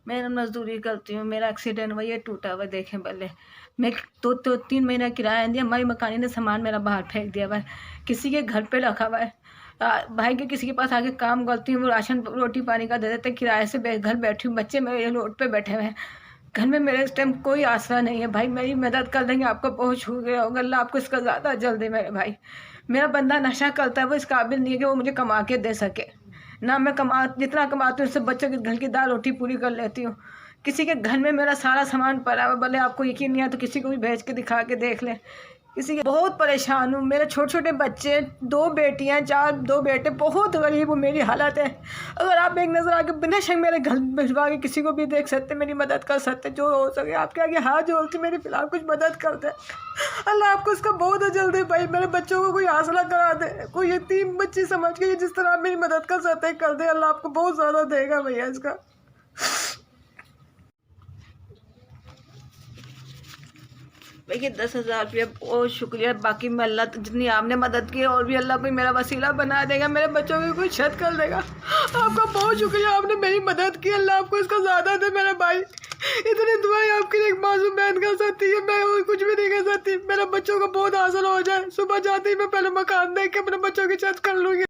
मैं मज़दूरी करती हूँ, मेरा एक्सीडेंट हुआ, ये टूटा हुआ देखें भले। मैं तो 3 महीना किराया दिया, हमारी मकानी ने सामान मेरा बाहर फेंक दिया हुआ है, किसी के घर पे रखा हुआ है। भाई के किसी के पास आके काम करती हूँ, वो राशन रोटी पानी का दे देते, किराए से घर बैठी हूँ, बच्चे मेरे रोड पे बैठे हुए हैं। घर में मेरे इस टाइम कोई आसरा नहीं है। भाई मेरी मदद कर देंगे, आपको बहुत शुक्रिया होगा, अल्लाह आपको इसका ज़्यादा जल्दी मेरे भाई। मेरा बंदा नशा करता है, वो इस काबिल नहीं है कि वो मुझे कमा के दे सके। ना मैं जितना कमाती हूँ उससे बच्चों के घर की दाल रोटी पूरी कर लेती हूँ। किसी के घर में मेरा सारा सामान पड़ा हुआ, भले आपको यकीन नहीं है तो किसी को भी भेज के दिखा के देख लें। किसी के बहुत परेशान हूँ, मेरे छोटे छोटे बच्चे, 2 बेटियाँ 2 बेटे, बहुत गरीब हूँ, मेरी हालत है। अगर आप एक नज़र आके बिना शक मेरे घर भिजवा के किसी को भी देख सकते, मेरी मदद कर सकते, जो हो सके आपके आगे हाथ जोड़ती मेरी फिलहाल कुछ मदद कर दे। अल्लाह आपको इसका बहुत जल्दी भाई मेरे बच्चों को कोई हासिला करा दे, कोई यतीम बच्ची समझ के जिस तरह आप मेरी मदद कर सकते कर दे, अल्लाह आपको बहुत ज़्यादा देगा भैया इसका। भैया 10,000 रुपया बहुत शुक्रिया, बाकी मैं अल्लाह जितनी आपने मदद की और भी अल्लाह कोई मेरा वसीला बना देगा, मेरे बच्चों की कोई छत कर देगा। आपका बहुत शुक्रिया, आपने मेरी मदद की, अल्लाह आपको इसका ज़्यादा दे मेरे भाई। इतनी दुआएं आपके लिए एक मासूम बहन कर सकती है, मैं और कुछ भी नहीं कर सकती। मेरे बच्चों को बहुत हासिल हो जाए, सुबह जाते ही मैं पहले मकान देख के अपने बच्चों की छत कर लूँगी।